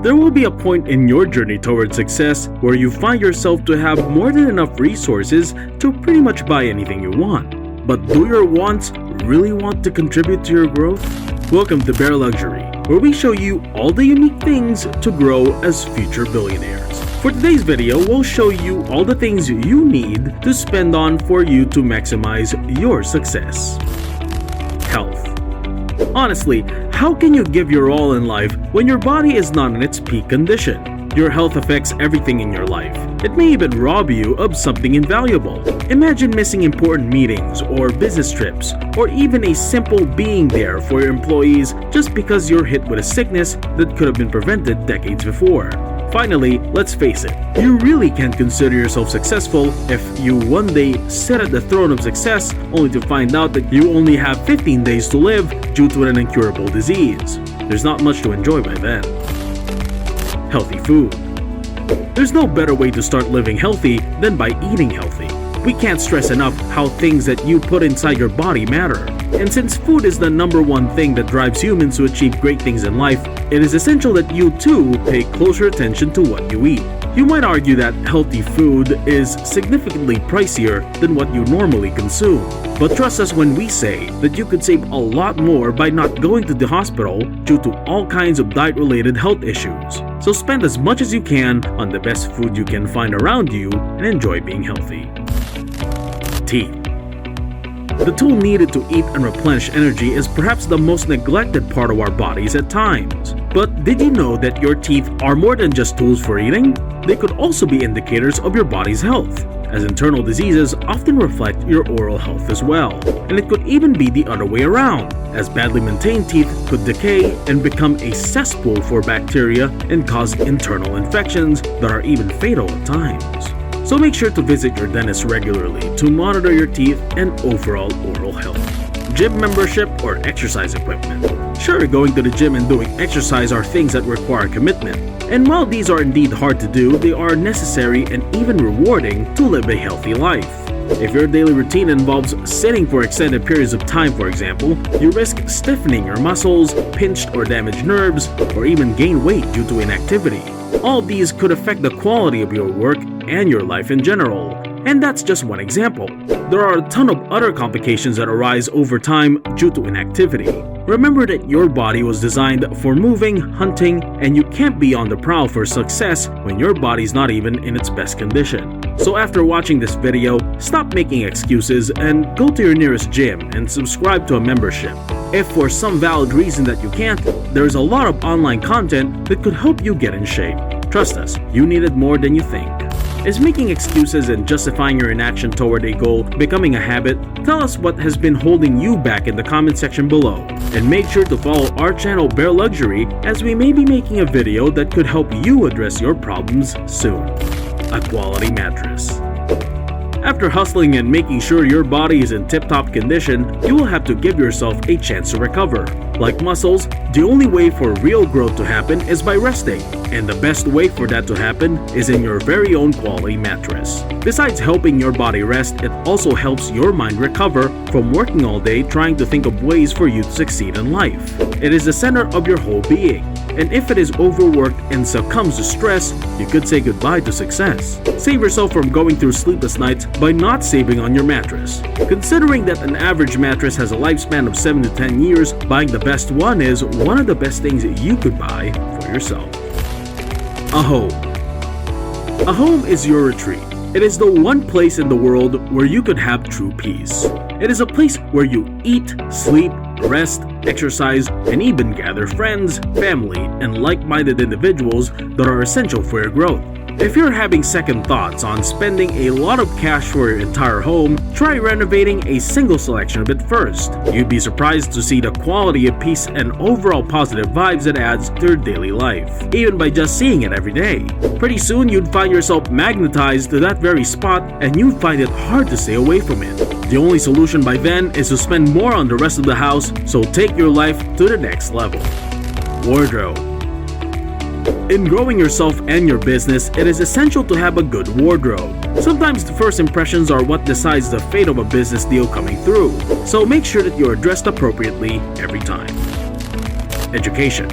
There will be a point in your journey towards success where you find yourself to have more than enough resources to pretty much buy anything you want. But do your wants really want to contribute to your growth? Welcome to Bare Luxury, where we show you all the unique things to grow as future billionaires. For today's video, we'll show you all the things you need to spend on for you to maximize your success. Health. Honestly, how can you give your all in life when your body is not in its peak condition? Your health affects everything in your life. It may even rob you of something invaluable. Imagine missing important meetings or business trips, or even a simple being there for your employees just because you're hit with a sickness that could have been prevented decades before. Finally, let's face it, you really can't consider yourself successful if you one day sit at the throne of success only to find out that you only have 15 days to live due to an incurable disease. There's not much to enjoy by then. Healthy food. There's no better way to start living healthy than by eating healthy. We can't stress enough how things that you put inside your body matter. And since food is the number one thing that drives humans to achieve great things in life, it is essential that you too pay closer attention to what you eat. You might argue that healthy food is significantly pricier than what you normally consume. But trust us when we say that you could save a lot more by not going to the hospital due to all kinds of diet-related health issues. So spend as much as you can on the best food you can find around you and enjoy being healthy. Teeth. The tool needed to eat and replenish energy is perhaps the most neglected part of our bodies at times. But did you know that your teeth are more than just tools for eating? They could also be indicators of your body's health, as internal diseases often reflect your oral health as well. And it could even be the other way around, as badly maintained teeth could decay and become a cesspool for bacteria and cause internal infections that are even fatal at times. So make sure to visit your dentist regularly to monitor your teeth and overall oral health. Gym membership or exercise equipment. Sure, going to the gym and doing exercise are things that require commitment. And while these are indeed hard to do, they are necessary and even rewarding to live a healthy life. If your daily routine involves sitting for extended periods of time, for example, you risk stiffening your muscles, pinched or damaged nerves, or even gain weight due to inactivity. All these could affect the quality of your work and your life in general. And that's just one example. There are a ton of other complications that arise over time due to inactivity. Remember that your body was designed for moving, hunting, and you can't be on the prowl for success when your body's not even in its best condition. So after watching this video, stop making excuses and go to your nearest gym and subscribe to a membership. If for some valid reason that you can't, there's a lot of online content that could help you get in shape. Trust us, you need it more than you think. Is making excuses and justifying your inaction toward a goal becoming a habit? Tell us what has been holding you back in the comment section below. And make sure to follow our channel Bare Luxury, as we may be making a video that could help you address your problems soon. A Quality Mattress. After hustling and making sure your body is in tip-top condition, you will have to give yourself a chance to recover. Like muscles, the only way for real growth to happen is by resting, and the best way for that to happen is in your very own quality mattress. Besides helping your body rest, it also helps your mind recover from working all day trying to think of ways for you to succeed in life. It is the center of your whole being, and if it is overworked and succumbs to stress, you could say goodbye to success. Save yourself from going through sleepless nights by not saving on your mattress. Considering that an average mattress has a lifespan of 7 to 10 years, buying the best one is one of the best things you could buy for yourself. A home. A home is your retreat. It is the one place in the world where you could have true peace. It is a place where you eat, sleep, rest, exercise, and even gather friends, family, and like-minded individuals that are essential for your growth. If you're having second thoughts on spending a lot of cash for your entire home, try renovating a single selection of it first. You'd be surprised to see the quality of peace and overall positive vibes it adds to your daily life, even by just seeing it every day. Pretty soon you'd find yourself magnetized to that very spot, and you'd find it hard to stay away from it. The only solution by then is to spend more on the rest of the house, so take your life to the next level. Wardrobe. In growing yourself and your business, it is essential to have a good wardrobe. Sometimes the first impressions are what decides the fate of a business deal coming through, so make sure that you are dressed appropriately every time. Education.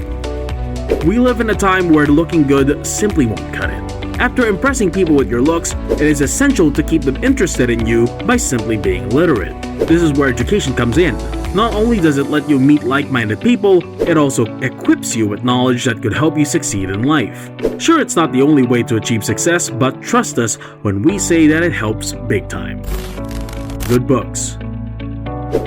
We live in a time where looking good simply won't cut it. After impressing people with your looks, it is essential to keep them interested in you by simply being literate. This is where education comes in. Not only does it let you meet like-minded people, it also equips you with knowledge that could help you succeed in life. Sure, it's not the only way to achieve success, but trust us when we say that it helps big time. Good books.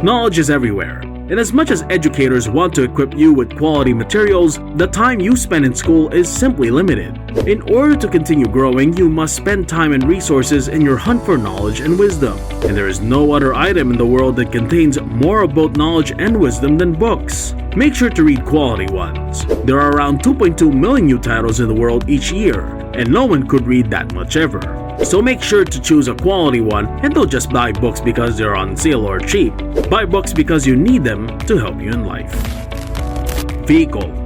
Knowledge is everywhere. And as much as educators want to equip you with quality materials, the time you spend in school is simply limited. In order to continue growing, you must spend time and resources in your hunt for knowledge and wisdom. And there is no other item in the world that contains more of both knowledge and wisdom than books. Make sure to read quality ones. There are around 2.2 million new titles in the world each year, and no one could read that much ever. So make sure to choose a quality one and don't just buy books because they're on sale or cheap. Buy books because you need them to help you in life. Vehicle.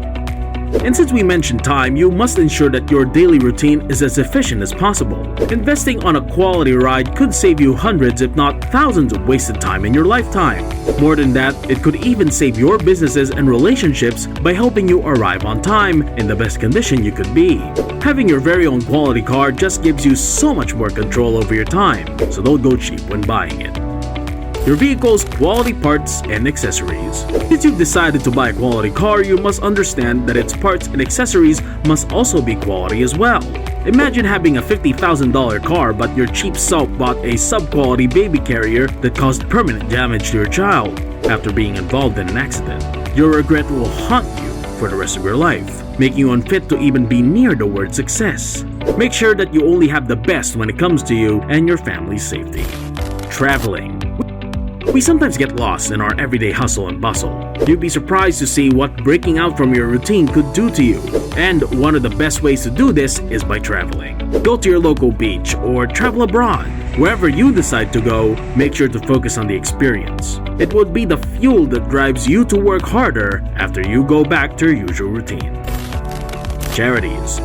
And since we mentioned time, you must ensure that your daily routine is as efficient as possible. Investing on a quality ride could save you hundreds if not thousands of wasted time in your lifetime. More than that, it could even save your businesses and relationships by helping you arrive on time in the best condition you could be. Having your very own quality car just gives you so much more control over your time, so don't go cheap when buying it. Your vehicle's quality parts and accessories. Since you've decided to buy a quality car, you must understand that its parts and accessories must also be quality as well. Imagine having a $50,000 car but your cheap self bought a sub-quality baby carrier that caused permanent damage to your child after being involved in an accident. Your regret will haunt you for the rest of your life, making you unfit to even be near the word success. Make sure that you only have the best when it comes to you and your family's safety. Traveling. We sometimes get lost in our everyday hustle and bustle. You'd be surprised to see what breaking out from your routine could do to you. And one of the best ways to do this is by traveling. Go to your local beach or travel abroad. Wherever you decide to go, make sure to focus on the experience. It would be the fuel that drives you to work harder after you go back to your usual routine. Charities.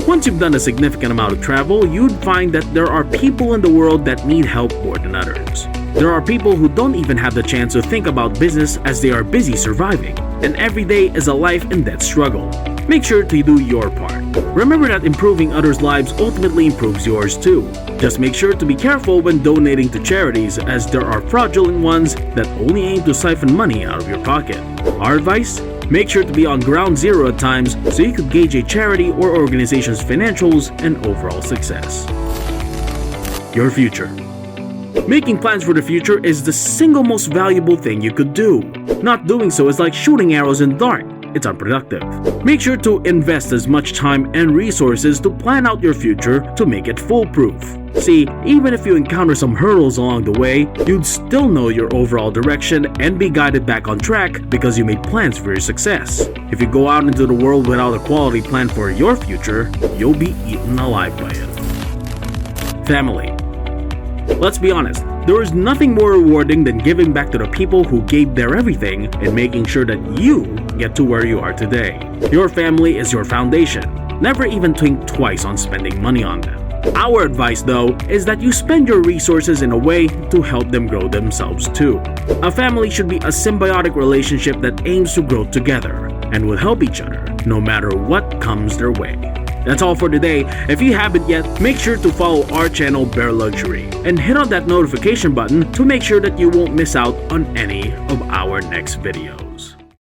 Once you've done a significant amount of travel, you'd find that there are people in the world that need help more than others. There are people who don't even have the chance to think about business as they are busy surviving, and every day is a life and death struggle. Make sure to do your part. Remember that improving others' lives ultimately improves yours too. Just make sure to be careful when donating to charities, as there are fraudulent ones that only aim to siphon money out of your pocket. Our advice? Make sure to be on ground zero at times so you could gauge a charity or organization's financials and overall success. Your future. Making plans for the future is the single most valuable thing you could do. Not doing so is like shooting arrows in the dark. It's unproductive. Make sure to invest as much time and resources to plan out your future to make it foolproof. See, even if you encounter some hurdles along the way, you'd still know your overall direction and be guided back on track because you made plans for your success. If you go out into the world without a quality plan for your future, you'll be eaten alive by it. Family. Let's be honest, there is nothing more rewarding than giving back to the people who gave their everything and making sure that you get to where you are today. Your family is your foundation. Never even think twice on spending money on them. Our advice, though, is that you spend your resources in a way to help them grow themselves too. A family should be a symbiotic relationship that aims to grow together and will help each other no matter what comes their way. That's all for today. If you haven't yet, make sure to follow our channel Bear Luxury and hit on that notification button to make sure that you won't miss out on any of our next videos.